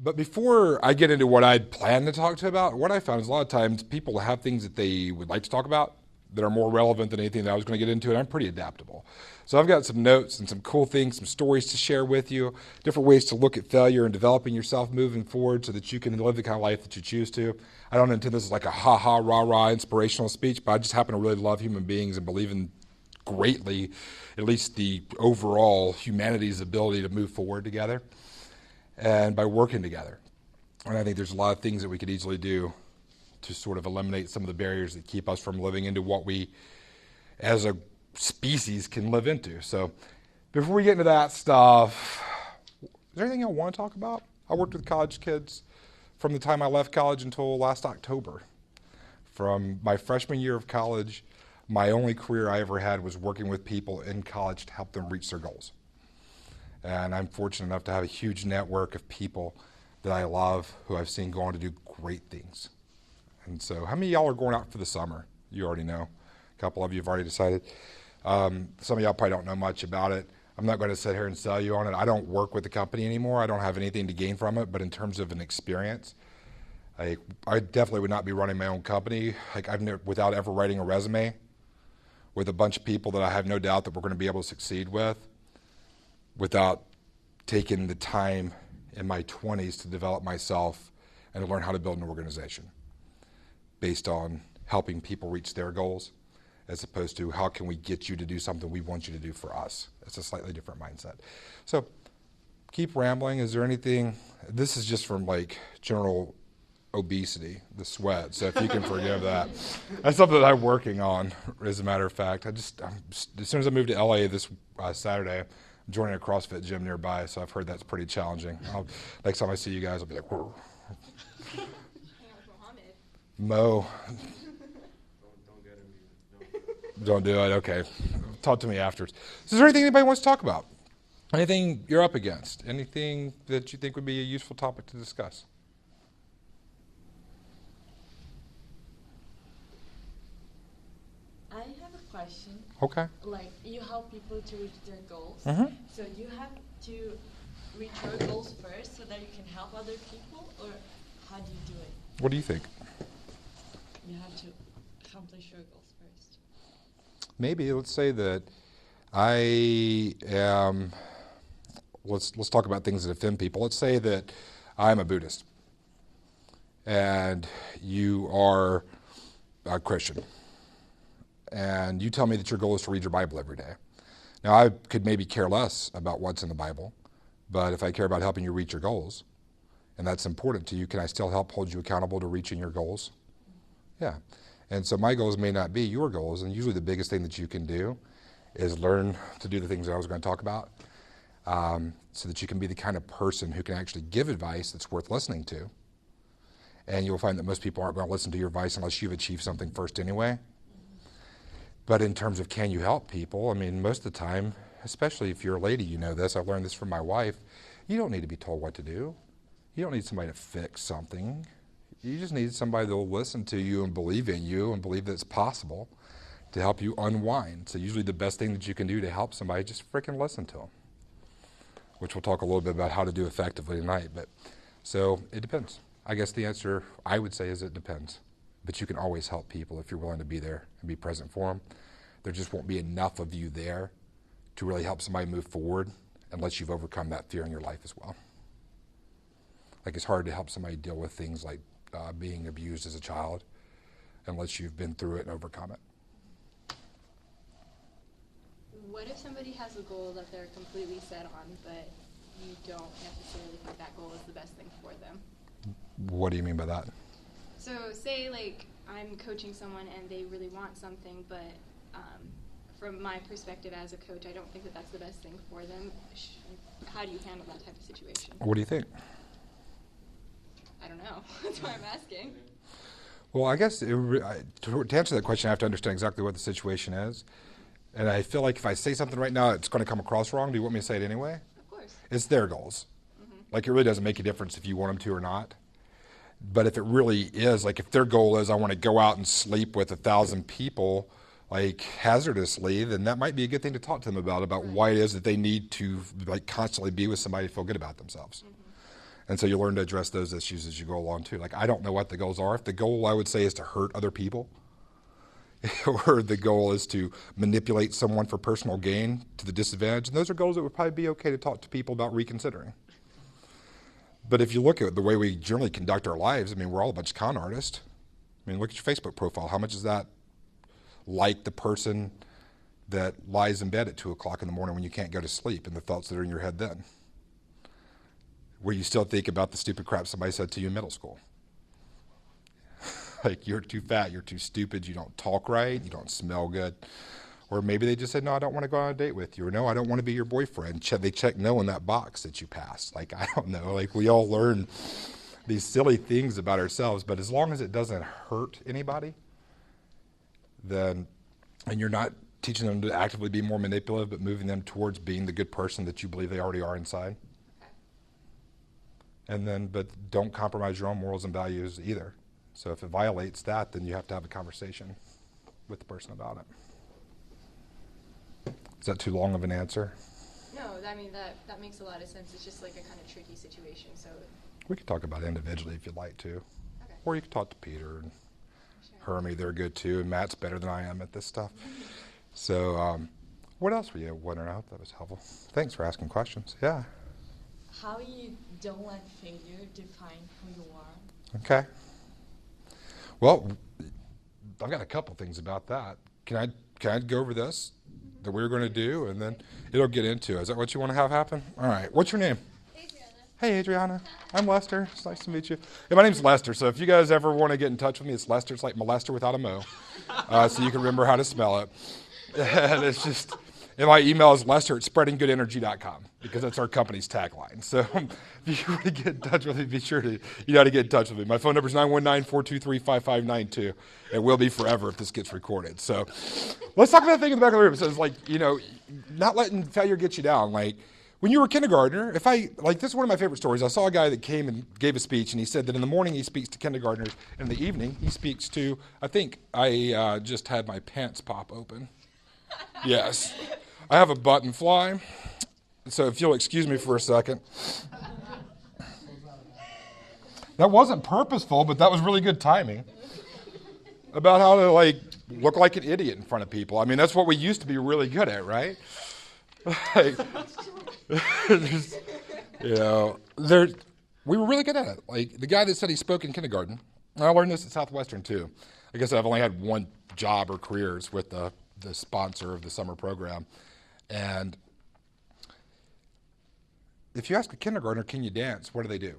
But before I get into what I'd planned to talk to about, what I found is a lot of times people have things that they would like to talk about that are more relevant than anything that I was going to get into, and I'm pretty adaptable. So I've got some notes and some cool things, some stories to share with you, different ways to look at failure and developing yourself moving forward so that you can live the kind of life that you choose to. I don't intend this as like a ha-ha, rah-rah inspirational speech, but I just happen to really love human beings and believe in greatly, at least the overall humanity's ability to move forward together and by working together. And I think there's a lot of things that we could easily do to sort of eliminate some of the barriers that keep us from living into what we, as a species, can live into. So before we get into that stuff, is there anything I want to talk about? I worked with college kids from the time I left college until last October. From my freshman year of college, my only career I ever had was working with people in college to help them reach their goals. And I'm fortunate enough to have a huge network of people that I love who I've seen go on to do great things. And so how many of y'all are going out for the summer? You already know. A couple of you have already decided. Some of y'all probably don't know much about it. I'm not going to sit here and sell you on it. I don't work with the company anymore. I don't have anything to gain from it. But in terms of an experience, I definitely would not be running my own company without ever writing a resume with a bunch of people that I have no doubt that we're going to be able to succeed with, without taking the time in my 20s to develop myself and to learn how to build an organization based on helping people reach their goals, as opposed to how can we get you to do something we want you to do for us. It's a slightly different mindset. So keep rambling. Is there anything, this is just from like general obesity, the sweat, so if you can forgive that. That's something that I'm working on, as a matter of fact. As soon as I moved to LA this Saturday, I'm joining a CrossFit gym nearby, so I've heard that's pretty challenging. Next time I see you guys, I'll be like, whoa. Mo. Don't get him. Don't do it. Okay. Talk to me afterwards. So is there anything anybody wants to talk about? Anything you're up against? Anything that you think would be a useful topic to discuss? I have a question. Okay. Like, you help people to reach their goals. Mm-hmm. So you have to reach your goals first so that you can help other people, or how do you do it? What do you think? You have to accomplish your goals first. Maybe let's say that I am. Let's talk about things that offend people. Let's say that I'm a Buddhist, and you are a Christian, and you tell me that your goal is to read your Bible every day. Now, I could maybe care less about what's in the Bible, but if I care about helping you reach your goals, and that's important to you, can I still help hold you accountable to reaching your goals? Yeah. And so my goals may not be your goals, and usually the biggest thing that you can do is learn to do the things that I was going to talk about, so that you can be the kind of person who can actually give advice that's worth listening to. And you'll find that most people aren't going to listen to your advice unless you've achieved something first anyway. But in terms of can you help people, I mean, most of the time, especially if you're a lady, you know this, I've learned this from my wife, you don't need to be told what to do. You don't need somebody to fix something. You just need somebody that will listen to you and believe in you and believe that it's possible to help you unwind. So usually the best thing that you can do to help somebody, just freaking listen to them, which we'll talk a little bit about how to do effectively tonight. But so it depends. I guess the answer I would say is it depends. But you can always help people if you're willing to be there and be present for them. There just won't be enough of you there to really help somebody move forward unless you've overcome that fear in your life as well. Like, it's hard to help somebody deal with things like being abused as a child unless you've been through it and overcome it. What if somebody has a goal that they're completely set on, but you don't necessarily think that goal is the best thing for them? What do you mean by that? So say, like, I'm coaching someone and they really want something, but from my perspective as a coach, I don't think that that's the best thing for them. How do you handle that type of situation? What do you think? I don't know. That's why I'm asking. Well, I guess to answer that question, I have to understand exactly what the situation is. And I feel like if I say something right now, it's going to come across wrong. Do you want me to say it anyway? Of course. It's their goals. Mm-hmm. Like, it really doesn't make a difference if you want them to or not. But if it really is, like, if their goal is I want to go out and sleep with 1,000 people, like, hazardously, then that might be a good thing to talk to them about why it is that they need to, like, constantly be with somebody to feel good about themselves. Mm-hmm. And so you learn to address those issues as you go along too. Like, I don't know what the goals are. If the goal, I would say, is to hurt other people, or the goal is to manipulate someone for personal gain to the disadvantage, and those are goals that would probably be okay to talk to people about reconsidering. But if you look at the way we generally conduct our lives, I mean, we're all a bunch of con artists. I mean, look at your Facebook profile. How much is that like the person that lies in bed at 2 o'clock in the morning when you can't go to sleep and the thoughts that are in your head then? Where you still think about the stupid crap somebody said to you in middle school. Like, you're too fat, you're too stupid, you don't talk right, you don't smell good. Or maybe they just said, no, I don't want to go on a date with you. Or no, I don't want to be your boyfriend. They check no in that box that you passed. Like, I don't know. Like, we all learn these silly things about ourselves. But as long as it doesn't hurt anybody, then, and you're not teaching them to actively be more manipulative, but moving them towards being the good person that you believe they already are inside. And then, but don't compromise your own morals and values either. So if it violates that, then you have to have a conversation with the person about it. Is that too long of an answer? No, I mean, that makes a lot of sense. It's just like a kind of tricky situation. So We could talk about it individually if you'd like to. Okay. Or you could talk to Peter and Sure. Hermie. They're good too. And Matt's better than I am at this stuff. So what else were you wondering? I hope that was helpful. Thanks for asking questions. Yeah. How you don't let failure define who you are. Okay. Well, I've got a couple things about that. Can I go over this that we're going to do, and then it'll get into it. Is that what you want to have happen? All right. What's your name? Adriana. Hey, Adriana. I'm Lester. It's nice to meet you. Yeah, my name's Lester, so if you guys ever want to get in touch with me, it's Lester. It's like molester without a mo, so you can remember how to spell it. And it's just, and my email is lester@spreadinggoodenergy.com, because that's our company's tagline. So if you want to get in touch with me, be sure to, you know, to get in touch with me. My phone number is 919-423-5592. It will be forever if this gets recorded. So let's talk about that thing in the back of the room. It says, like, you know, not letting failure get you down. Like, when you were a kindergartner, this is one of my favorite stories. I saw a guy that came and gave a speech, and he said that in the morning he speaks to kindergartners, and in the evening he speaks to, I just had my pants pop open. Yes. I have a button fly, so if you'll excuse me for a second. That wasn't purposeful, but that was really good timing. About how to, like, look like an idiot in front of people. I mean, that's what we used to be really good at, right? Like, you know, we were really good at it. Like, the guy that said he spoke in kindergarten, and I learned this at Southwestern too. I guess I've only had one job or careers with the sponsor of the summer program. And if you ask a kindergartner, can you dance? What do?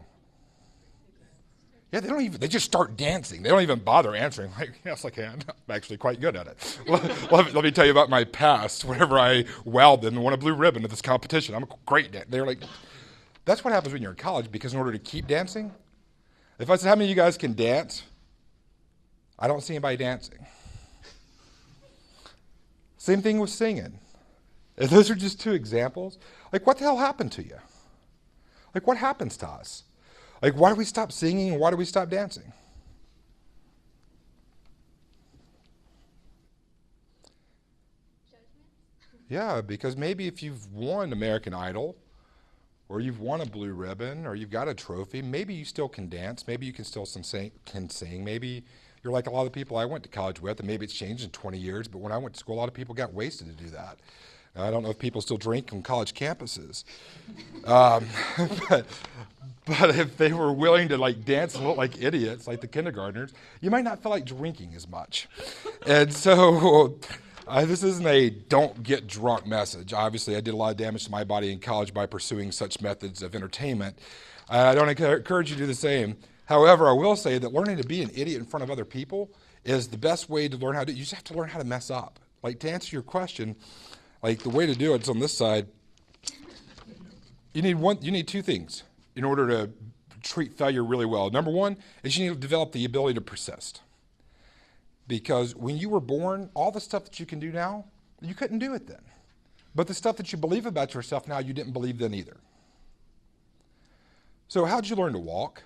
Yeah, they just start dancing. They don't even bother answering. Like, yes, I can. I'm actually quite good at it. Let me tell you about my past. Whenever I wowed them and won a blue ribbon at this competition, I'm a great dancer. They're like, that's what happens when you're in college, because in order to keep dancing, if I said, how many of you guys can dance? I don't see anybody dancing. Same thing with singing. And those are just two examples. Like, what the hell happened to you? Like, what happens to us? Like, why do we stop singing and why do we stop dancing? Yeah, because maybe if you've won American Idol, or you've won a blue ribbon, or you've got a trophy, maybe you still can dance, maybe you can still sing, maybe you're like a lot of the people I went to college with, and maybe it's changed in 20 years, but when I went to school, a lot of people got wasted to do that. I don't know if people still drink on college campuses. But if they were willing to, like, dance and look like idiots, like the kindergartners, you might not feel like drinking as much. And so this isn't a don't get drunk message. Obviously, I did a lot of damage to my body in college by pursuing such methods of entertainment. I don't encourage you to do the same. However, I will say that learning to be an idiot in front of other people is the best way to learn how to do it. You just have to learn how to mess up. Like, to answer your question, like, the way to do it's on this side. You need two things in order to treat failure really well. Number one is you need to develop the ability to persist. Because when you were born, all the stuff that you can do now, you couldn't do it then. But the stuff that you believe about yourself now, you didn't believe then either. So how'd you learn to walk?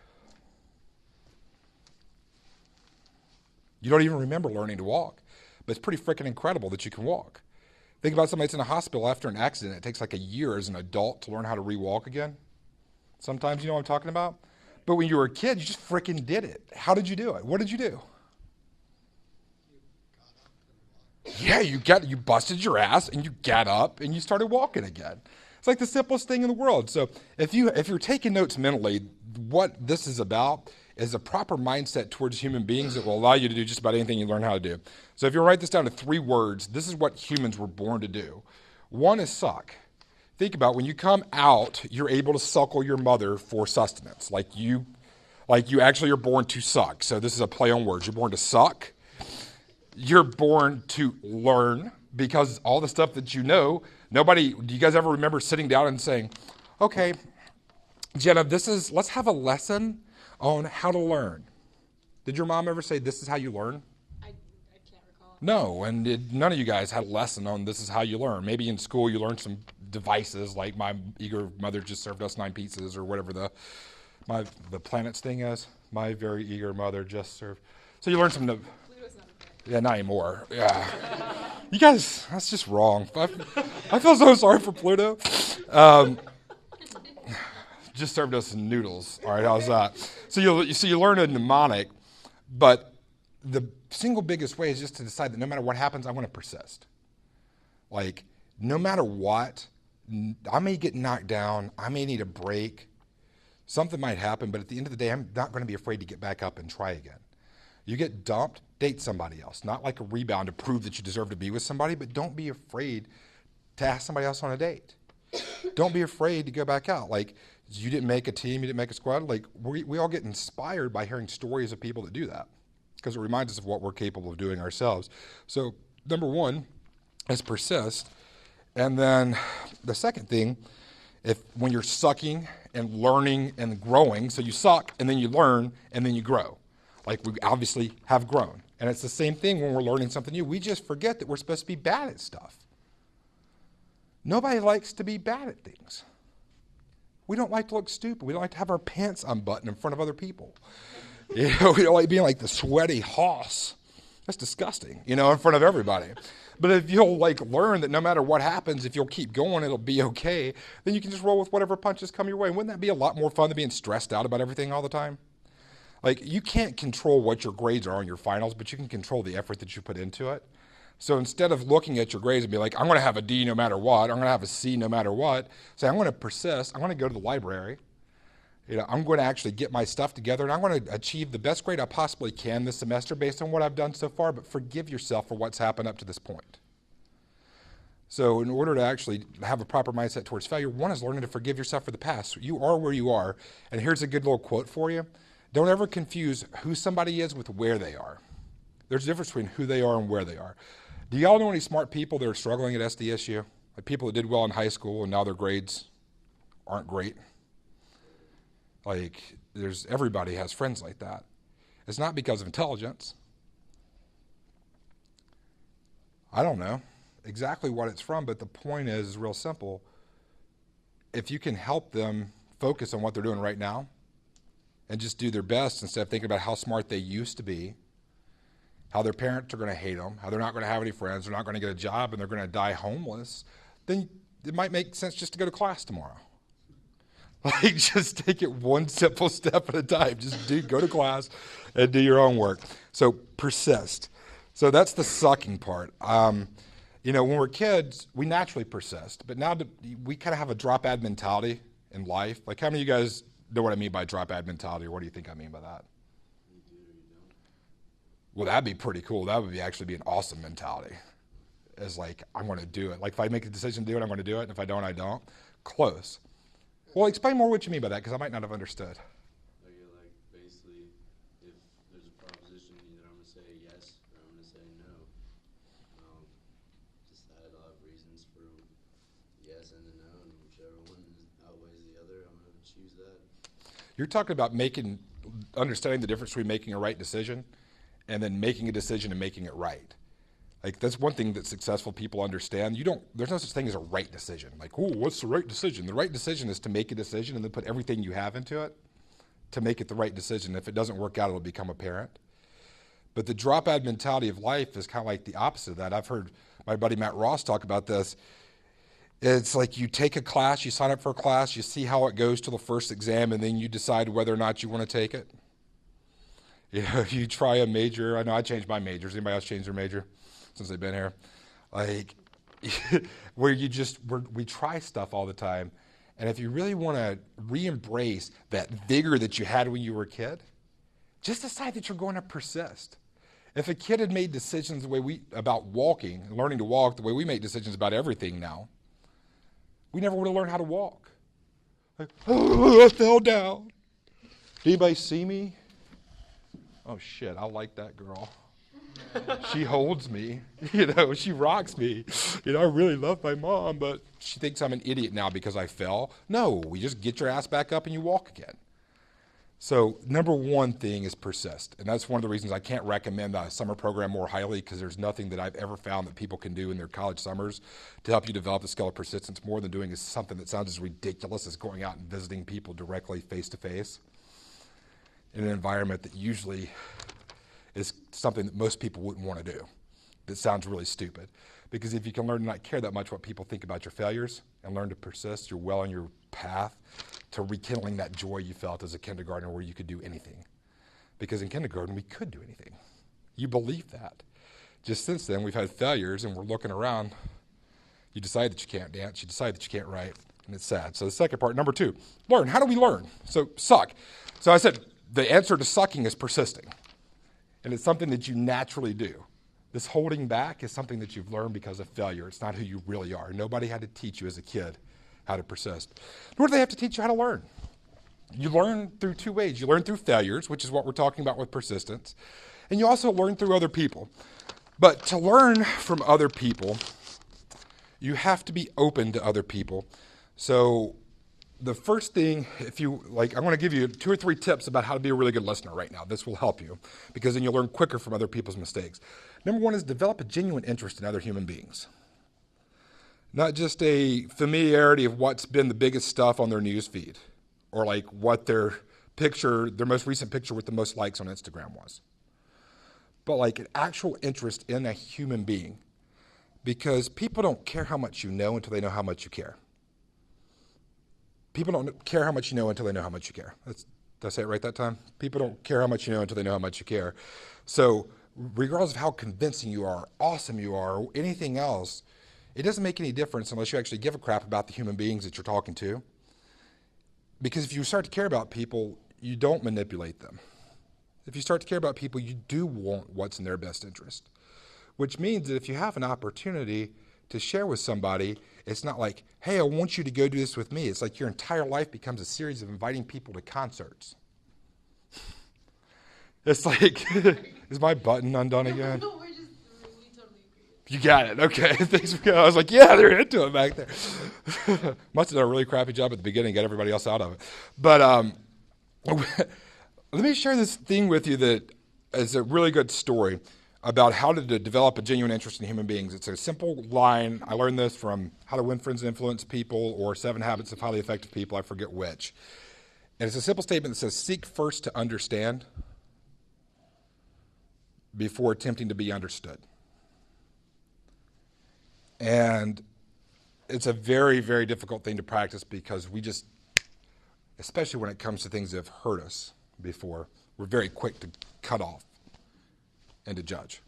You don't even remember learning to walk. But it's pretty freaking incredible that you can walk. Think about somebody that's in a hospital after an accident. It takes like a year as an adult to learn how to re-walk again. Sometimes you know what I'm talking about? But when you were a kid, you just freaking did it. How did you do it? What did you do? Yeah, you busted your ass and you got up and you started walking again. It's like the simplest thing in the world. So if you're taking notes mentally, what this is about is a proper mindset towards human beings that will allow you to do just about anything you learn how to do. So if you write this down to 3 words, this is what humans were born to do. 1 is suck. Think about when you come out, you're able to suckle your mother for sustenance. Like you actually are born to suck. So this is a play on words. You're born to suck. You're born to learn because all the stuff that you know, do you guys ever remember sitting down and saying, okay, Jenna, let's have a lesson on how to learn. Did your mom ever say, this is how you learn? I can't recall. No, and none of you guys had a lesson on this is how you learn. Maybe in school you learned some devices like my eager mother just served us 9 pizzas or whatever the planets thing is. My very eager mother just served. So you learned some. Pluto's not a Yeah, not anymore. Yeah. You guys, that's just wrong. I feel so sorry for Pluto. Just served us some noodles. All right, how's that? So you learn a mnemonic, but the single biggest way is just to decide that no matter what happens, I'm going to persist. Like, no matter what, I may get knocked down. I may need a break. Something might happen, but at the end of the day, I'm not going to be afraid to get back up and try again. You get dumped, date somebody else. Not like a rebound to prove that you deserve to be with somebody, but don't be afraid to ask somebody else on a date. Don't be afraid to go back out. Like, you didn't make a team, you didn't make a squad. Like, we all get inspired by hearing stories of people that do that because it reminds us of what we're capable of doing ourselves. So, number 1 is persist. And then the second thing, when you're sucking and learning and growing, so you suck and then you learn and then you grow. Like we obviously have grown. And it's the same thing when we're learning something new. We just forget that we're supposed to be bad at stuff. Nobody likes to be bad at things. We don't like to look stupid. We don't like to have our pants unbuttoned in front of other people. We don't like being like the sweaty hoss. That's disgusting, in front of everybody. But if you'll learn that no matter what happens, if you'll keep going, it'll be okay, then you can just roll with whatever punches come your way. Wouldn't that be a lot more fun than being stressed out about everything all the time? Like, you can't control what your grades are on your finals, but you can control the effort that you put into it. So instead of looking at your grades and be like, I'm going to have a D no matter what, I'm going to have a C no matter what, say, I'm going to persist, I'm going to go to the library, I'm going to actually get my stuff together, and I'm going to achieve the best grade I possibly can this semester based on what I've done so far, but forgive yourself for what's happened up to this point. So in order to actually have a proper mindset towards failure, 1 is learning to forgive yourself for the past. You are where you are, and here's a good little quote for you. Don't ever confuse who somebody is with where they are. There's a difference between who they are and where they are. Do y'all know any smart people that are struggling at SDSU? Like people that did well in high school and now their grades aren't great? Like, everybody has friends like that. It's not because of intelligence. I don't know exactly what it's from, but the point is real simple. If you can help them focus on what they're doing right now and just do their best instead of thinking about how smart they used to be, how their parents are going to hate them, how they're not going to have any friends, they're not going to get a job, and they're going to die homeless, then it might make sense just to go to class tomorrow. Like, just take it one simple step at a time. Just go to class and do your own work. So persist. So that's the sucking part. When we're kids, we naturally persist. But now we kind of have a drop-ad mentality in life. Like, how many of you guys know what I mean by drop-ad mentality, or what do you think I mean by that? You do or you don't. Well, that'd be pretty cool. That would actually be an awesome mentality. It's like, I'm going to do it. Like, if I make a decision to do it, I'm going to do it. And if I don't, I don't. Close. Well, explain more what you mean by that, because I might not have understood. Basically, if there's a proposition, either I'm going to say yes or I'm going to say no. Decide I'll have reasons for yes and the no, and whichever one outweighs the other, I'm going to choose that. You're talking about understanding the difference between making a right decision and then making a decision and making it right. Like, that's one thing that successful people understand. There's no such thing as a right decision. Like, what's the right decision? The right decision is to make a decision and then put everything you have into it to make it the right decision. If it doesn't work out, it'll become apparent. But the drop-ad mentality of life is kind of like the opposite of that. I've heard my buddy Matt Ross talk about this. It's like you take a class, you sign up for a class, you see how it goes to the first exam, and then you decide whether or not you want to take it. You know, if you try a major, I know I changed my majors. Anybody else change their major since they've been here? Like, where we try stuff all the time. And if you really want to re-embrace that vigor that you had when you were a kid, just decide that you're going to persist. If a kid had made decisions about walking, learning to walk, the way we make decisions about everything now, we never would have learned how to walk. Like, oh, I fell down. Did anybody see me? Oh shit, I like that girl. She holds me, she rocks me. I really love my mom, but she thinks I'm an idiot now because I fell. No, you just get your ass back up and you walk again. So number one thing is persist. And that's one of the reasons I can't recommend the summer program more highly, because there's nothing that I've ever found that people can do in their college summers to help you develop the skill of persistence more than doing something that sounds as ridiculous as going out and visiting people directly face to face in an environment that usually is something that most people wouldn't want to do. That sounds really stupid. Because if you can learn to not care that much what people think about your failures and learn to persist, you're well on your path to rekindling that joy you felt as a kindergartner where you could do anything. Because in kindergarten, we could do anything. You believe that. Just since then, we've had failures and we're looking around. You decide that you can't dance, you decide that you can't write, and it's sad. So the second part, number 2, learn. How do we learn? So suck. So I said the answer to sucking is persisting. And it's something that you naturally do. This holding back is something that you've learned because of failure. It's not who you really are. Nobody had to teach you as a kid how to persist. Nor do they have to teach you how to learn. You learn through 2 ways. You learn through failures, which is what we're talking about with persistence. And you also learn through other people. But to learn from other people, you have to be open to other people. So the first thing, I'm going to give you 2 or 3 tips about how to be a really good listener right now. This will help you because then you'll learn quicker from other people's mistakes. Number 1 is develop a genuine interest in other human beings. Not just a familiarity of what's been the biggest stuff on their news feed or like what their most recent picture with the most likes on Instagram was. But like an actual interest in a human being, because people don't care how much you know until they know how much you care. People don't care how much you know until they know how much you care. Did I say it right that time? People don't care how much you know until they know how much you care. So regardless of how convincing you are, awesome you are, or anything else, it doesn't make any difference unless you actually give a crap about the human beings that you're talking to. Because if you start to care about people, you don't manipulate them. If you start to care about people, you do want what's in their best interest. Which means that if you have an opportunity to share with somebody, it's not like, hey, I want you to go do this with me. It's like your entire life becomes a series of inviting people to concerts. It's like, is my button undone again? No, we totally agree. You got it. Okay. Thanks for I was like, yeah, they're into it back there. Must have done a really crappy job at the beginning, get everybody else out of it. But let me share this thing with you that is a really good story about how to develop a genuine interest in human beings. It's a simple line. I learned this from How to Win Friends and Influence People or 7 Habits of Highly Effective People. I forget which. And it's a simple statement that says, seek first to understand before attempting to be understood. And it's a very, very difficult thing to practice because we just, especially when it comes to things that have hurt us before, we're very quick to cut off and to judge.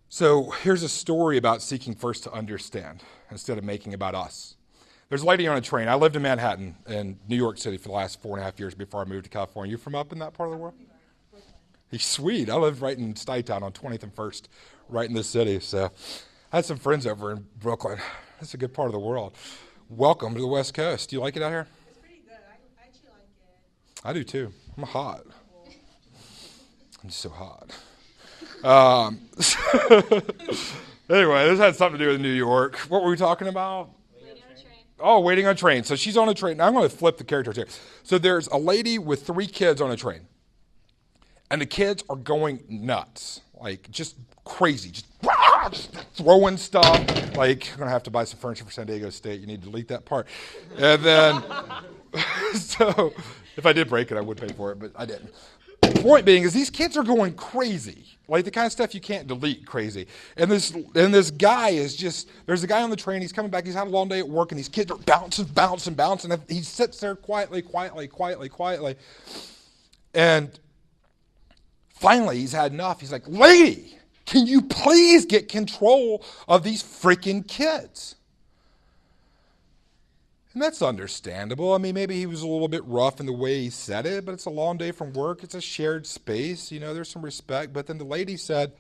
So here's a story about seeking first to understand instead of making about us. There's a lady on a train. I lived in Manhattan in New York City for the last 4.5 years before I moved to California. You from up in that part of the world? He's sweet. I lived right in Stuytown on 20th and 1st, right in the city. So I had some friends over in Brooklyn. That's a good part of the world. Welcome to the West Coast. Do you like it out here? It's pretty good. I actually like it. I do too. I'm hot. I'm just so hot. Anyway, this had something to do with New York. What were we talking about? Waiting on a train. Oh, waiting on a train. So she's on a train. Now I'm going to flip the characters here. So there's a lady with 3 kids on a train. And the kids are going nuts. Like, just crazy. Just throwing stuff. Like, I'm going to have to buy some furniture for San Diego State. You need to delete that part. And then, so, if I did break it, I would pay for it, but I didn't. point being is these kids are going crazy. Like the kind of stuff you can't delete crazy. And this guy is just, there's a guy on the train, he's coming back, he's had a long day at work, and these kids are bouncing. And he sits there quietly. And finally, he's had enough. He's like, lady, can you please get control of these freaking kids? And that's understandable. I mean, maybe he was a little bit rough in the way he said it, but it's a long day from work. It's a shared space. You know, there's some respect. But then the lady said,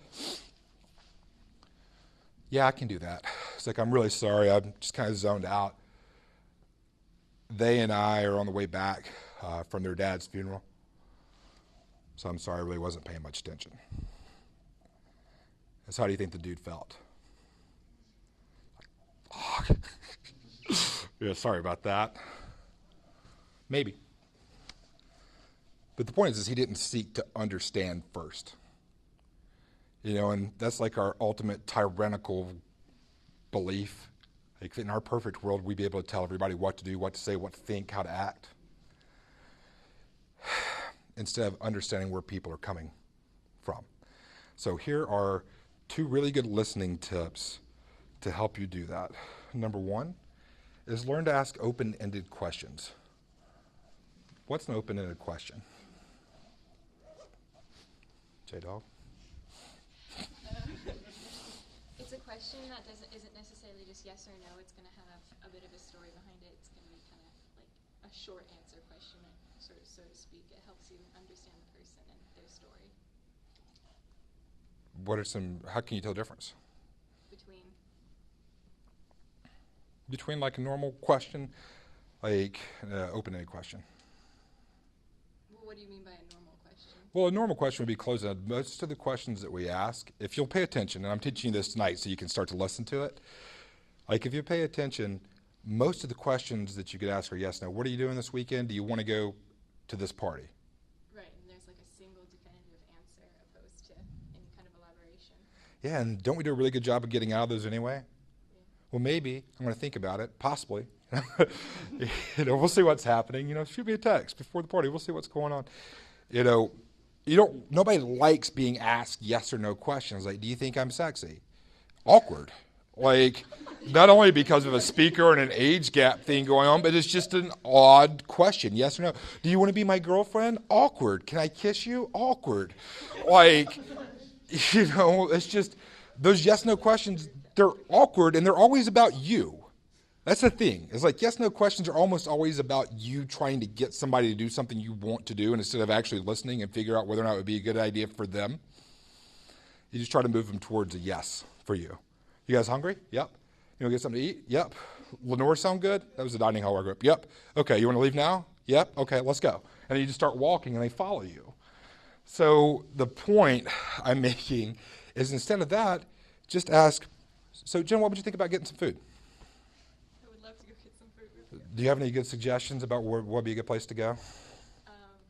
yeah, I can do that. It's like, I'm really sorry. I'm just kind of zoned out. They and I are on the way back from their dad's funeral. So I'm sorry, I really wasn't paying much attention. So how do you think the dude felt? Oh. Yeah, sorry about that. Maybe. But the point is he didn't seek to understand first. You know, and that's like our ultimate tyrannical belief. Like in our perfect world, we'd be able to tell everybody what to do, what to say, what to think, how to act. Instead of understanding where people are coming from. So here are 2 really good listening tips to help you do that. Number 1 is learn to ask open-ended questions. What's an open-ended question? J-Dog? It's a question that isn't necessarily just yes or no. It's going to have a bit of a story behind it. It's going to be kind of like a short answer question, so to speak. It helps you understand the person and their story. How can you tell the difference? Between like a normal question, like an open-ended question. Well, what do you mean by a normal question? Well, a normal question would be closed-ended. Most of the questions that we ask, if you'll pay attention, and I'm teaching you this tonight so you can start to listen to it. Like if you pay attention, most of the questions that you could ask are yes, no. What are you doing this weekend? Do you want to go to this party? Right, and there's like a single definitive answer opposed to any kind of elaboration. Yeah, and don't we do a really good job of getting out of those anyway? Well, maybe. I'm going to think about it. Possibly. You know, we'll see what's happening. You know, shoot me a text before the party. We'll see what's going on. You know, nobody likes being asked yes or no questions. Like, do you think I'm sexy? Awkward. Like, not only because of a speaker and an age gap thing going on, but it's just an odd question. Yes or no? Do you want to be my girlfriend? Awkward. Can I kiss you? Awkward. Like, you know, it's just those yes, no questions. They're awkward, and they're always about you. That's the thing. It's like yes, no questions are almost always about you trying to get somebody to do something you want to do, and instead of actually listening and figure out whether or not it would be a good idea for them, you just try to move them towards a yes for you. You guys hungry? Yep. You want to get something to eat? Yep. Lenore sound good? That was the dining hall group. Yep. Okay, you want to leave now? Yep. Okay, let's go. And then you just start walking, and they follow you. So the point I'm making is instead of that, just ask, so, Jen, what would you think about getting some food? I would love to go get some food with you. Do you have any good suggestions about what would be a good place to go?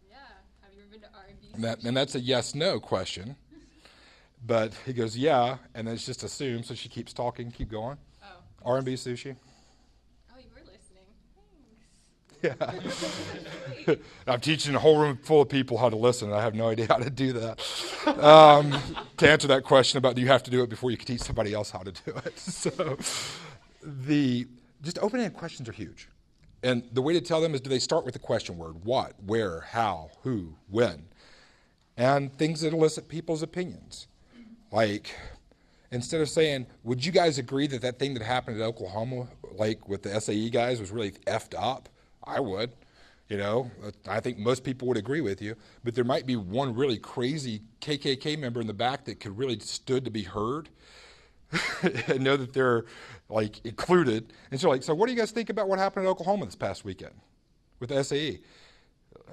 Yeah. Have you ever been to R&B? And that's a yes-no question. But he goes, yeah, and then it's just assumed, so she keeps talking, keep going. Oh. R&B sushi. Oh, you were listening. Thanks. Yeah. I'm teaching a whole room full of people how to listen, and I have no idea how to do that. To answer that question about do you have to do it before you can teach somebody else how to do it. So just open-ended questions are huge. And the way to tell them is do they start with the question word, what, where, how, who, when, and things that elicit people's opinions. Like, instead of saying, would you guys agree that that thing that happened at Oklahoma, like with the SAE guys, was really effed up? I would. You know, I think most people would agree with you, but there might be one really crazy KKK member in the back that could really stood to be heard and know that they're like included. And so like, so what do you guys think about what happened at Oklahoma this past weekend with the SAE?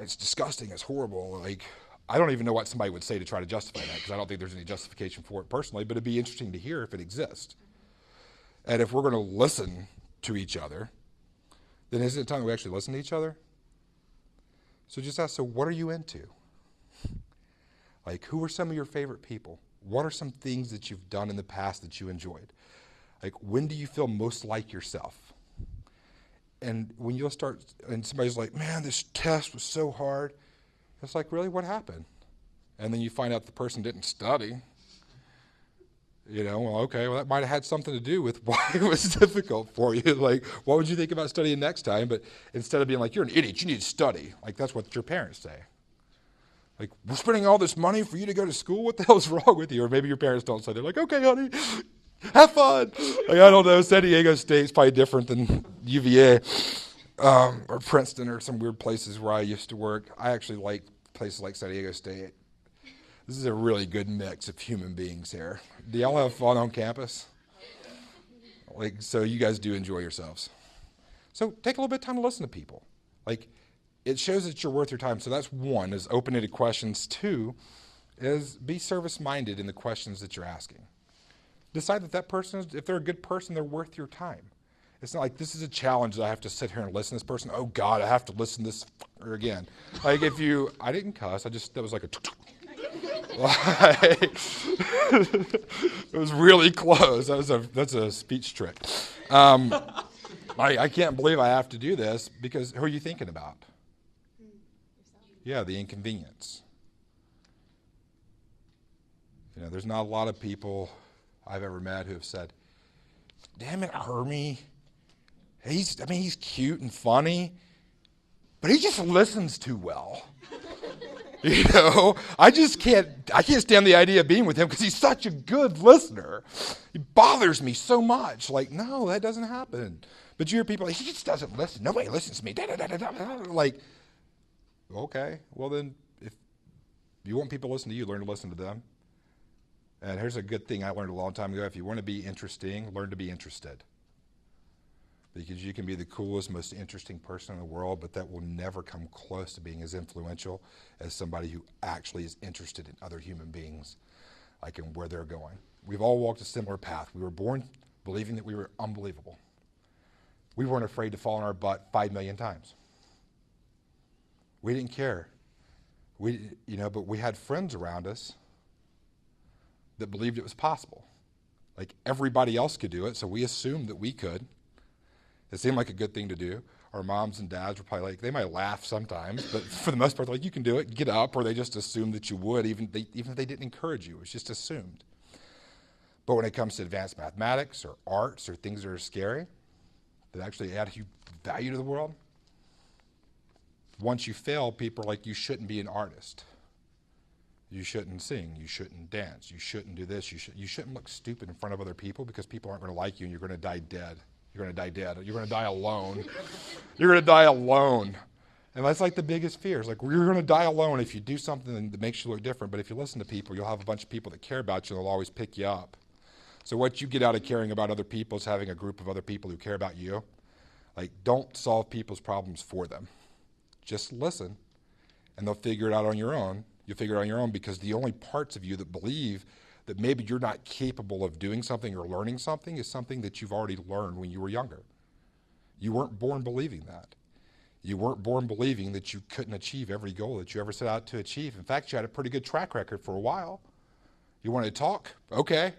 It's disgusting. It's horrible. Like, I don't even know what somebody would say to try to justify that because I don't think there's any justification for it personally, but it'd be interesting to hear if it exists. And if we're going to listen to each other, then isn't it time we actually listen to each other? So just ask, so what are you into? Like, who are some of your favorite people? What are some things that you've done in the past that you enjoyed? Like, when do you feel most like yourself? And when you'll start, and somebody's like, man, this test was so hard. It's like, really, what happened? and then you find out the person didn't study. Well, okay, well, that might have had something to do with why it was difficult for you. Like, what would you think about studying next time? But instead of being like, you're an idiot, you need to study. Like, that's what your parents say. Like, we're spending all this money for you to go to school? What the hell is wrong with you? Or maybe your parents don't say, they're like, okay, honey, have fun. Like, I don't know, San Diego State's probably different than UVA or Princeton or some weird places where I used to work. I actually like places like San Diego State. This is a really good mix of human beings here. Do y'all have fun on campus? Like, so you guys do enjoy yourselves. So take a little bit of time to listen to people. Like, it shows that you're worth your time. So that's one, is open-ended questions. Two is be service-minded in the questions that you're asking. Decide that person, if they're a good person, they're worth your time. It's not like this is a challenge that I have to sit here and listen to this person. Oh, God, I have to listen to this again. Like I didn't cuss. That was like a... It was really close. That's a speech trick. I can't believe I have to do this because who are you thinking about? Yeah, the inconvenience. There's not a lot of people I've ever met who have said, damn it, Hermie. He's cute and funny, but he just listens too well. I can't stand the idea of being with him because he's such a good listener. He bothers me so much. Like, no, that doesn't happen. But you hear people like, he just doesn't listen. Nobody listens to me. Like, okay, well then, if you want people to listen to you, learn to listen to them. And here's a good thing I learned a long time ago. If you want to be interesting, learn to be interested. Because you can be the coolest, most interesting person in the world, but that will never come close to being as influential as somebody who actually is interested in other human beings, like in where they're going. We've all walked a similar path. We were born believing that we were unbelievable. We weren't afraid to fall on our butt 5 million times. We didn't care. But we had friends around us that believed it was possible. Like everybody else could do it, so we assumed that we could. It seemed like a good thing to do. Our moms and dads were probably like, they might laugh sometimes, but for the most part, they're like, you can do it, get up, or they just assumed that you would, even if they didn't encourage you. It was just assumed. But when it comes to advanced mathematics or arts or things that are scary, that actually add value to the world, once you fail, people are like, you shouldn't be an artist. You shouldn't sing. You shouldn't dance. You shouldn't do this. You shouldn't look stupid in front of other people because people aren't going to like you and you're going to die dead. You're going to die dead. You're going to die alone. You're going to die alone. And that's like the biggest fear. It's like, you're going to die alone if you do something that makes you look different. But if you listen to people, you'll have a bunch of people that care about you and they'll always pick you up. So what you get out of caring about other people is having a group of other people who care about you. Like, don't solve people's problems for them. Just listen, and they'll figure it out on your own. You'll figure it out on your own because the only parts of you that believe that maybe you're not capable of doing something or learning something is something that you've already learned when you were younger. You weren't born believing that. You weren't born believing that you couldn't achieve every goal that you ever set out to achieve. In fact, you had a pretty good track record for a while. You want to talk? Okay.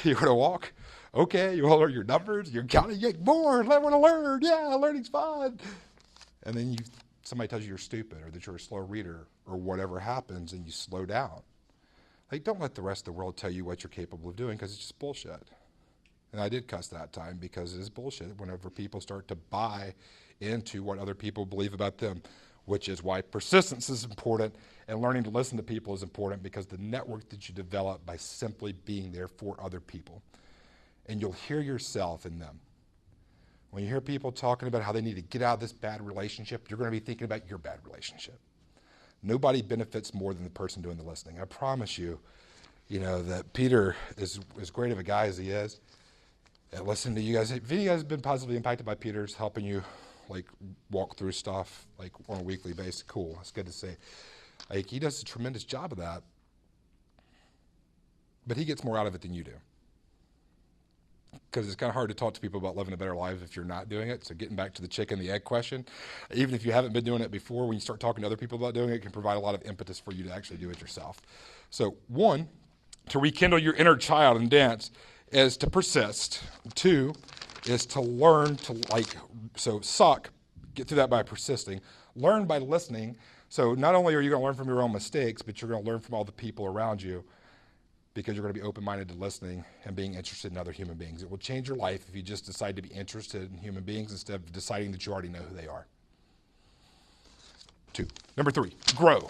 You want to walk? Okay. You want to learn your numbers? You're counting? You get bored. I want to learn. Yeah, learning's fun. And then somebody tells you you're stupid or that you're a slow reader or whatever happens and you slow down. Like, don't let the rest of the world tell you what you're capable of doing because it's just bullshit. And I did cuss that time because it is bullshit whenever people start to buy into what other people believe about them, which is why persistence is important and learning to listen to people is important because the network that you develop by simply being there for other people. And you'll hear yourself in them. When you hear people talking about how they need to get out of this bad relationship, you're going to be thinking about your bad relationship. Nobody benefits more than the person doing the listening. I promise you, that Peter is as great of a guy as he is at listening to you guys. If any of you guys have been positively impacted by Peter's helping you, like, walk through stuff, like, on a weekly basis, cool. It's good to see. Like, he does a tremendous job of that, but he gets more out of it than you do. Because it's kind of hard to talk to people about living a better life if you're not doing it. So getting back to the chicken and the egg question, even if you haven't been doing it before, when you start talking to other people about doing it, it can provide a lot of impetus for you to actually do it yourself. So 1, to rekindle your inner child and dance is to persist. 2 is to learn to, get through that by persisting. Learn by listening So not only are you going to learn from your own mistakes, but you're going to learn from all the people around you, because you're going to be open-minded to listening and being interested in other human beings. It will change your life if you just decide to be interested in human beings instead of deciding that you already know who they are. 2. Number 3, grow.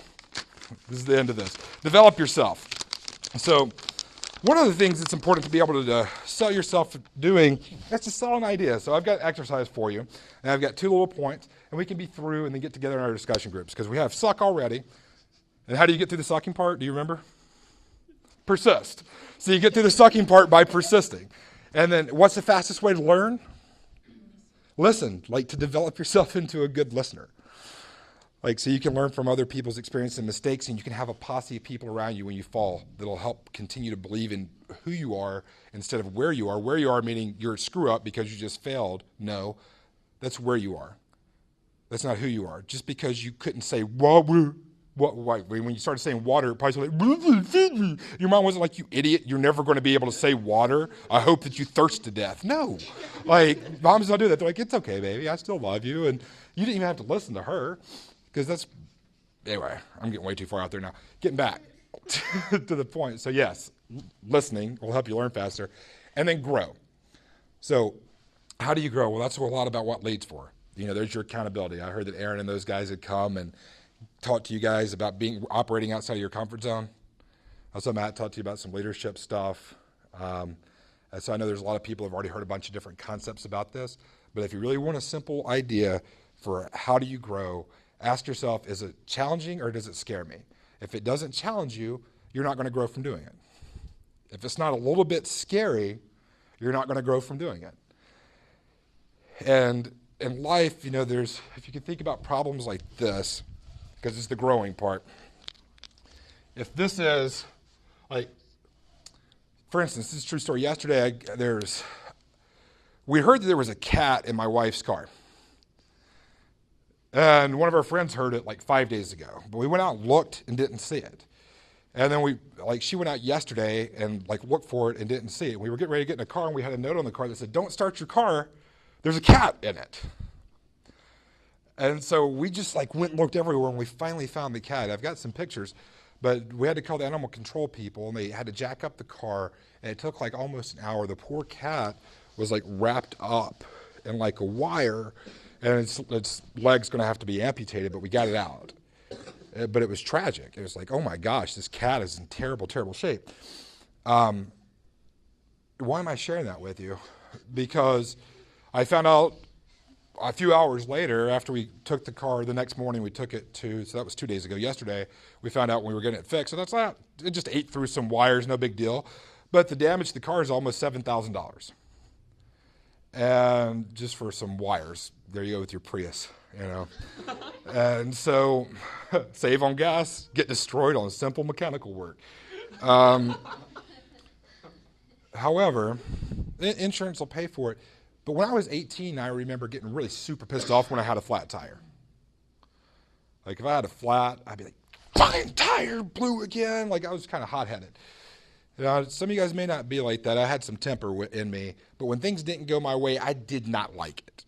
This is the end of this. Develop yourself. So one of the things that's important to be able to sell yourself doing is to sell an idea. So I've got exercise for you, and I've got 2 little points, and we can be through and then get together in our discussion groups, because we have suck already. And how do you get through the sucking part? Do you remember? Persist. So you get through the sucking part by persisting. And then what's the fastest way to learn? Listen, like to develop yourself into a good listener. Like, so you can learn from other people's experience and mistakes, and you can have a posse of people around you when you fall that'll help continue to believe in who you are instead of where you are. Where you are meaning you're a screw up because you just failed. No, that's where you are. That's not who you are. Just because you couldn't say water, when you started saying water, it probably like, your mom wasn't like, you idiot, you're never going to be able to say water. I hope that you thirst to death. No, like moms don't do that. They're like, it's okay, baby, I still love you, and you didn't even have to listen to her. Because that's, anyway, I'm getting way too far out there now. Getting back to the point. So yes, listening will help you learn faster. And then grow. So how do you grow? Well, that's a lot about what leads for. You know, there's your accountability. I heard that Aaron and those guys had come and talked to you guys about operating outside of your comfort zone. Also, Matt talked to you about some leadership stuff. And so I know there's a lot of people who have already heard a bunch of different concepts about this. But if you really want a simple idea for how do you grow, ask yourself, is it challenging or does it scare me? If it doesn't challenge you, you're not going to grow from doing it. If it's not a little bit scary, you're not going to grow from doing it. And in life, you know, if you can think about problems like this, because it's the growing part. If this is, like, for instance, this is a true story. Yesterday, we heard that there was a cat in my wife's car. And one of our friends heard it like 5 days ago. But we went out and looked and didn't see it. And then she went out yesterday and looked for it and didn't see it. We were getting ready to get in a car, and we had a note on the car that said, don't start your car. There's a cat in it. And so we just went and looked everywhere, and we finally found the cat. I've got some pictures, but we had to call the animal control people, and they had to jack up the car, and it took almost an hour. The poor cat was wrapped up in a wire, and its leg's going to have to be amputated, but we got it out. But it was tragic. It was oh my gosh, this cat is in terrible, terrible shape. Why am I sharing that with you? Because I found out a few hours later, after we took the car, the next morning we took it so that was 2 days ago. Yesterday, we found out when we were getting it fixed. So that's not, it just ate through some wires, no big deal. But the damage to the car is almost $7,000. And just for some wires. There you go with your Prius, you know. And so, save on gas, get destroyed on simple mechanical work. However, insurance will pay for it. But when I was 18, I remember getting really super pissed off when I had a flat tire. If I had a flat, I'd be like, fine, tire blew again. I was kind of hot-headed. Some of you guys may not be like that. I had some temper in me. But when things didn't go my way, I did not like it.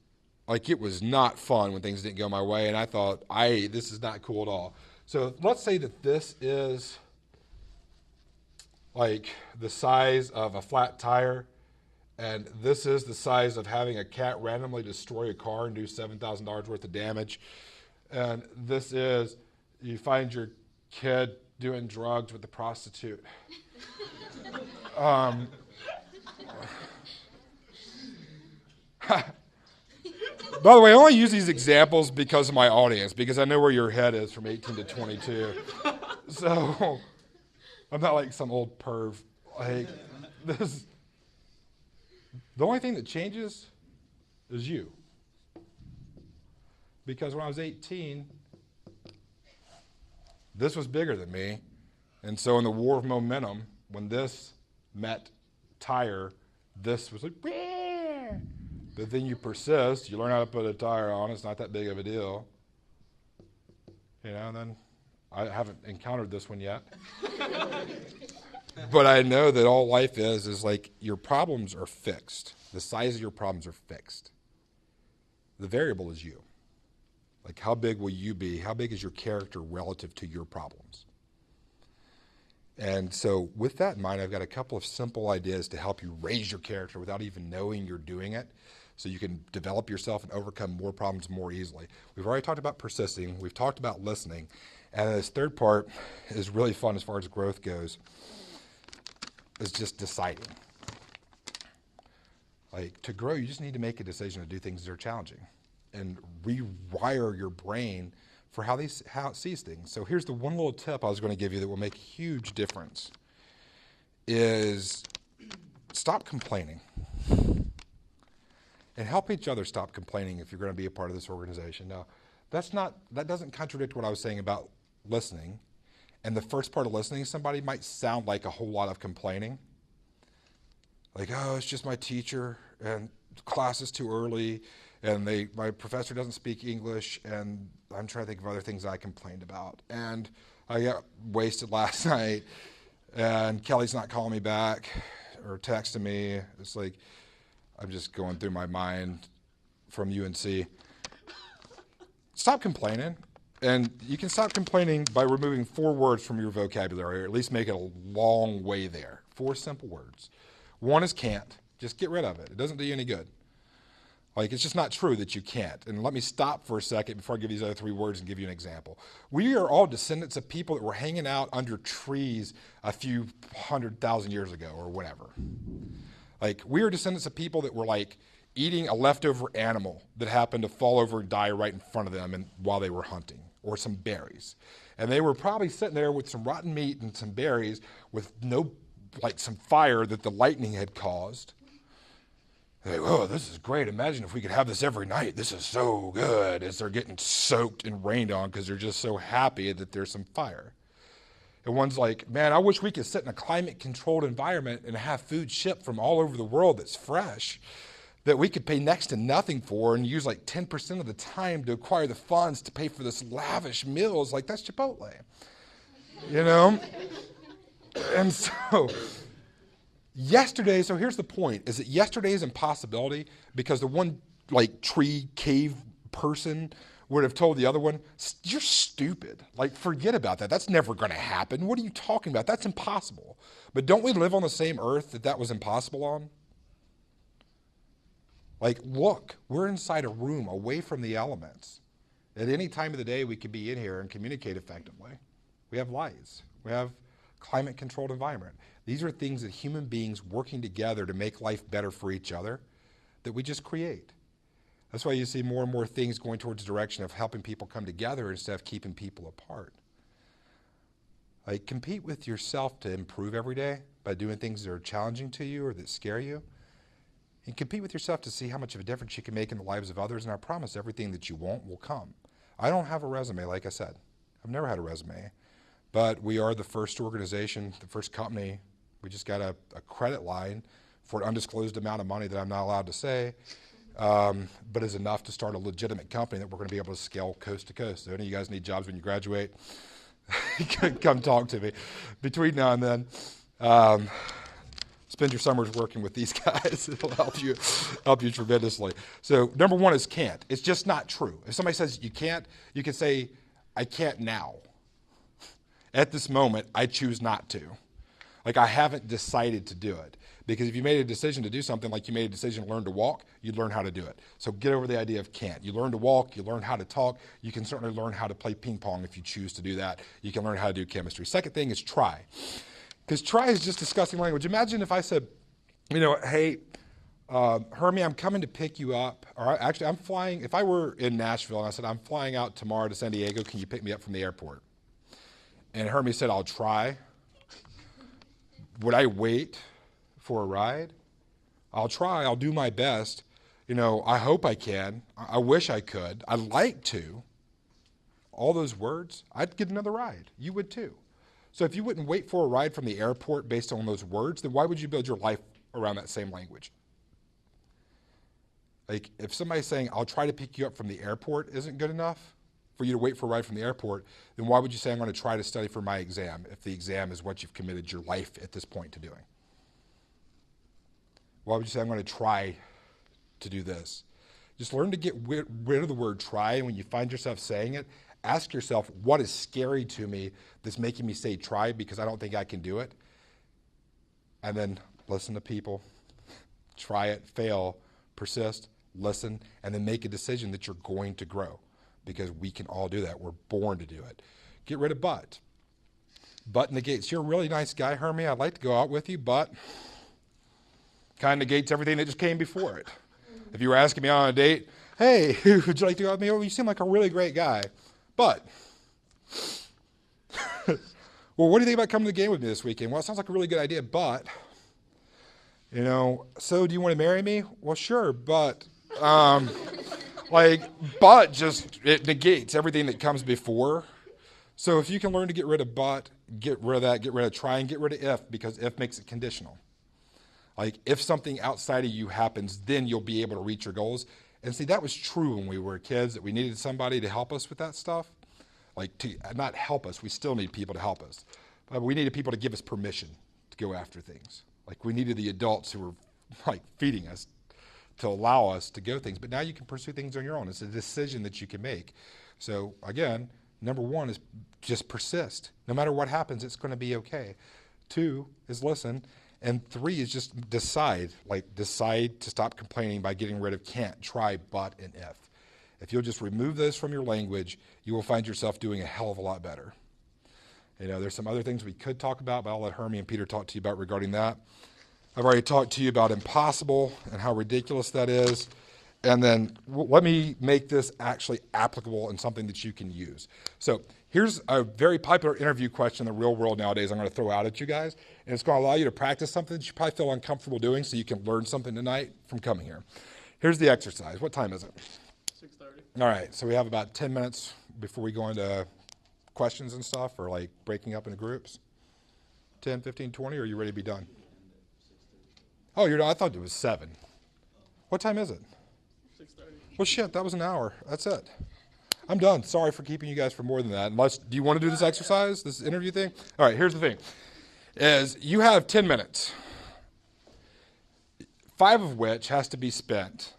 It was not fun when things didn't go my way. And I thought, this is not cool at all. So let's say that this is the size of a flat tire. And this is the size of having a cat randomly destroy a car and do $7,000 worth of damage. And this is, you find your kid doing drugs with a prostitute. By the way, I only use these examples because of my audience, because I know where your head is from 18 to 22. So I'm not like some old perv. The only thing that changes is you. Because when I was 18, this was bigger than me. And so in the war of momentum, when this met tire, this was Wah! But then you persist, you learn how to put a tire on, it's not that big of a deal. And then I haven't encountered this one yet. But I know that all life is your problems are fixed. The size of your problems are fixed. The variable is you. Like, how big will you be? How big is your character relative to your problems? And so with that in mind, I've got a couple of simple ideas to help you raise your character without even knowing you're doing it, so you can develop yourself and overcome more problems more easily. We've already talked about persisting. We've talked about listening. And this third part is really fun as far as growth goes, is just deciding. Like, to grow, you just need to make a decision to do things that are challenging and rewire your brain for how it sees things. So here's the one little tip I was going to give you that will make a huge difference, is stop complaining. And help each other stop complaining if you're going to be a part of this organization. Now, that doesn't contradict what I was saying about listening. And the first part of listening to somebody might sound like a whole lot of complaining. Like, oh, it's just my teacher, and class is too early, and my professor doesn't speak English, and I'm trying to think of other things I complained about. And I got wasted last night, and Kelly's not calling me back or texting me. It's like, I'm just going through my mind from UNC. Stop complaining. And you can stop complaining by removing 4 words from your vocabulary, or at least make it a long way there. 4 simple words. One is can't. Just get rid of it. It doesn't do you any good. Like, it's just not true that you can't. And let me stop for a second before I give these other 3 words and give you an example. We are all descendants of people that were hanging out under trees a few 100,000 years ago or whatever. Like, we are descendants of people that were like eating a leftover animal that happened to fall over and die right in front of them while they were hunting, or some berries. And they were probably sitting there with some rotten meat and some berries with some fire that the lightning had caused. They're like, oh, this is great. Imagine if we could have this every night. This is so good, as they're getting soaked and rained on because they're just so happy that there's some fire. And one's like, man, I wish we could sit in a climate-controlled environment and have food shipped from all over the world that's fresh, that we could pay next to nothing for and use like 10% of the time to acquire the funds to pay for this lavish meals. Like, that's Chipotle, you know? And so here's the point, is that yesterday's impossibility, because the one like tree cave person would have told the other one, you're stupid. Like, forget about that. That's never going to happen. What are you talking about? That's impossible. But don't we live on the same earth that was impossible on? Like, look, we're inside a room away from the elements. At any time of the day, we could be in here and communicate effectively. We have lights. We have climate-controlled environment. These are things that human beings working together to make life better for each other that we just create. That's why you see more and more things going towards the direction of helping people come together instead of keeping people apart. Like, compete with yourself to improve every day by doing things that are challenging to you or that scare you. And compete with yourself to see how much of a difference you can make in the lives of others, and I promise everything that you want will come. I don't have a resume, like I said. I've never had a resume. But we are the first organization, the first company. We just got a credit line for an undisclosed amount of money that I'm not allowed to say, but is enough to start a legitimate company that we're going to be able to scale coast to coast. So any of you guys need jobs when you graduate, come talk to me. Between now and then, spend your summers working with these guys. It'll help you tremendously. So number 1 is can't. It's just not true. If somebody says you can't, you can say, I can't now. At this moment, I choose not to. Like, I haven't decided to do it. Because if you made a decision to do something, like you made a decision to learn to walk, you'd learn how to do it. So get over the idea of can't. You learn to walk, you learn how to talk. You can certainly learn how to play ping pong if you choose to do that. You can learn how to do chemistry. Second thing is try. Because try is just discussing language. Imagine if I said, hey, Hermie, I'm coming to pick you up. Or actually, I'm flying. If I were in Nashville and I said, I'm flying out tomorrow to San Diego, can you pick me up from the airport? And Hermie said, I'll try. Would I wait for a ride? I'll try. I'll do my best. I hope I can. I wish I could. I'd like to. All those words, I'd get another ride. You would too. So if you wouldn't wait for a ride from the airport based on those words, then why would you build your life around that same language? Like, if somebody's saying, I'll try to pick you up from the airport isn't good enough for you to wait for a ride from the airport, then why would you say, I'm going to try to study for my exam if the exam is what you've committed your life at this point to doing? Why would you say, I'm going to try to do this? Just learn to get rid of the word try, and when you find yourself saying it, ask yourself, what is scary to me that's making me say try because I don't think I can do it? And then listen to people, try it, fail, persist, listen, and then make a decision that you're going to grow, because we can all do that. We're born to do it. Get rid of but. But negates. You're a really nice guy, Hermie. I'd like to go out with you, but kind of negates everything that just came before it. If you were asking me on a date, hey, would you like to go out with me? Oh, you seem like a really great guy. But, well, what do you think about coming to the game with me this weekend? Well, it sounds like a really good idea, but, so do you want to marry me? Well, sure, but, but just, it negates everything that comes before. So if you can learn to get rid of but, get rid of that, get rid of try, and get rid of if, because if makes it conditional. Like, if something outside of you happens, then you'll be able to reach your goals. And see, that was true when we were kids, that we needed somebody to help us with that stuff. Like, to not help us, we still need people to help us. But we needed people to give us permission to go after things. Like, we needed the adults who were, like, feeding us to allow us to go things. But now you can pursue things on your own. It's a decision that you can make. So, again, number one is just persist. No matter what happens, it's going to be okay. 2 is listen. And 3 is just decide. Like, decide to stop complaining by getting rid of can't, try, but, and if. If you'll just remove those from your language, you will find yourself doing a hell of a lot better. There's some other things we could talk about, but I'll let Hermie and Peter talk to you about regarding that. I've already talked to you about impossible and how ridiculous that is. And then let me make this actually applicable and something that you can use. So here's a very popular interview question in the real world nowadays I'm going to throw out at you guys. And it's going to allow you to practice something that you probably feel uncomfortable doing so you can learn something tonight from coming here. Here's the exercise. What time is it? 6:30. All right. So we have about 10 minutes before we go into questions and stuff, or like breaking up into groups. 10, 15, 20, or are you ready to be done? Oh, you're done? I thought it was 7. What time is it? 6:30. Well, shit, that was an hour. That's it. I'm done. Sorry for keeping you guys for more than that. Do you want to do this exercise, this interview thing? All right, here's the thing. Is you have 10 minutes, 5 of which has to be spent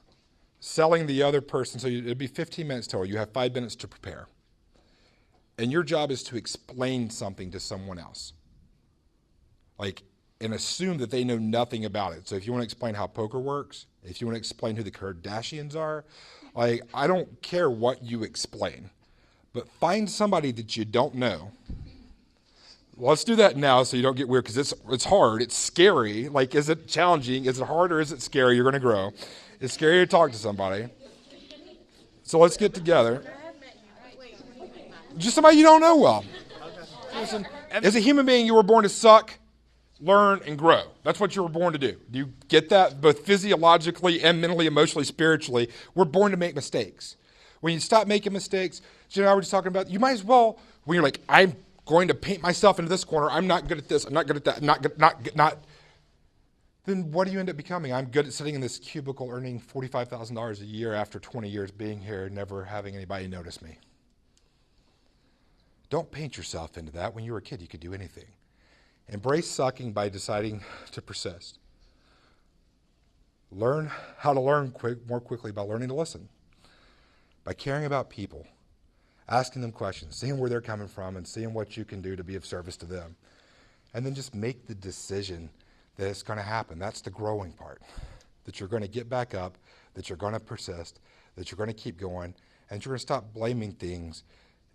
selling the other person. So it'd be 15 minutes total. You have 5 minutes to prepare. And your job is to explain something to someone else. And assume that they know nothing about it. So if you want to explain how poker works, if you want to explain who the Kardashians are, I don't care what you explain, but find somebody that you don't know. Let's do that now so you don't get weird, because it's hard. It's scary. Is it challenging? Is it hard or is it scary? You're going to grow. It's scary to talk to somebody. So let's get together. Just somebody you don't know well. Listen, as a human being, you were born to suck, learn, and grow. That's what you were born to do. Do you get that? Both physiologically and mentally, emotionally, spiritually, we're born to make mistakes. When you stop making mistakes, Jen and I were just talking about, you might as well, when you're like, I'm going to paint myself into this corner, I'm not good at this, I'm not good at that, not. Then what do you end up becoming? I'm good at sitting in this cubicle earning $45,000 a year after 20 years being here, never having anybody notice me. Don't paint yourself into that. When you were a kid, you could do anything. Embrace sucking by deciding to persist. Learn how to learn more quickly by learning to listen, by caring about people, asking them questions, seeing where they're coming from, and seeing what you can do to be of service to them. And then just make the decision that it's going to happen. That's the growing part, that you're going to get back up, that you're going to persist, that you're going to keep going, and you're going to stop blaming things.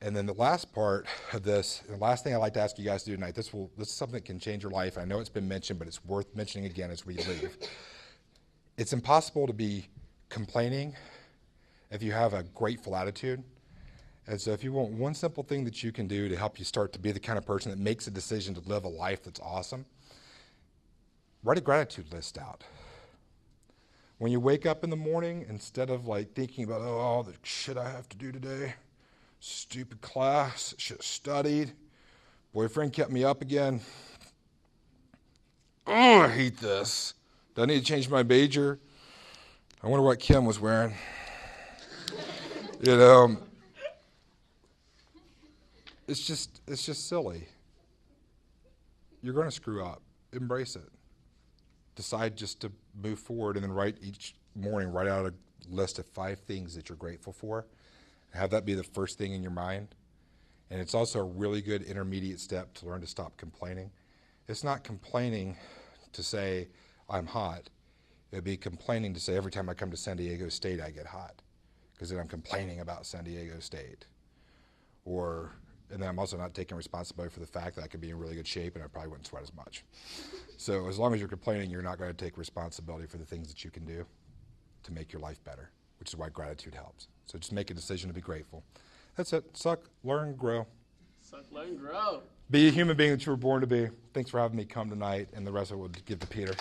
And then the last part of this, the last thing I'd like to ask you guys to do tonight, this is something that can change your life. I know it's been mentioned, but it's worth mentioning again as we leave. It's impossible to be complaining if you have a grateful attitude. And so if you want one simple thing that you can do to help you start to be the kind of person that makes a decision to live a life that's awesome, write a gratitude list out. When you wake up in the morning, instead of thinking about, all the shit I have to do today, stupid class, should have studied, boyfriend kept me up again, I hate this. Do I need to change my major? I wonder what Kim was wearing. It's just silly. You're going to screw up. Embrace it. Decide just to move forward, and then each morning write out list of 5 things that you're grateful for. Have that be the first thing in your mind. And it's also a really good intermediate step to learn to stop complaining. It's not complaining to say, I'm hot. It would be complaining to say, every time I come to San Diego State, I get hot. Because then I'm complaining about San Diego State. And then I'm also not taking responsibility for the fact that I could be in really good shape and I probably wouldn't sweat as much. So as long as you're complaining, you're not going to take responsibility for the things that you can do to make your life better, which is why gratitude helps. So just make a decision to be grateful. That's it. Suck, learn, grow. Suck, learn, grow. Be a human being that you were born to be. Thanks for having me come tonight, and the rest of it we'll give to Peter.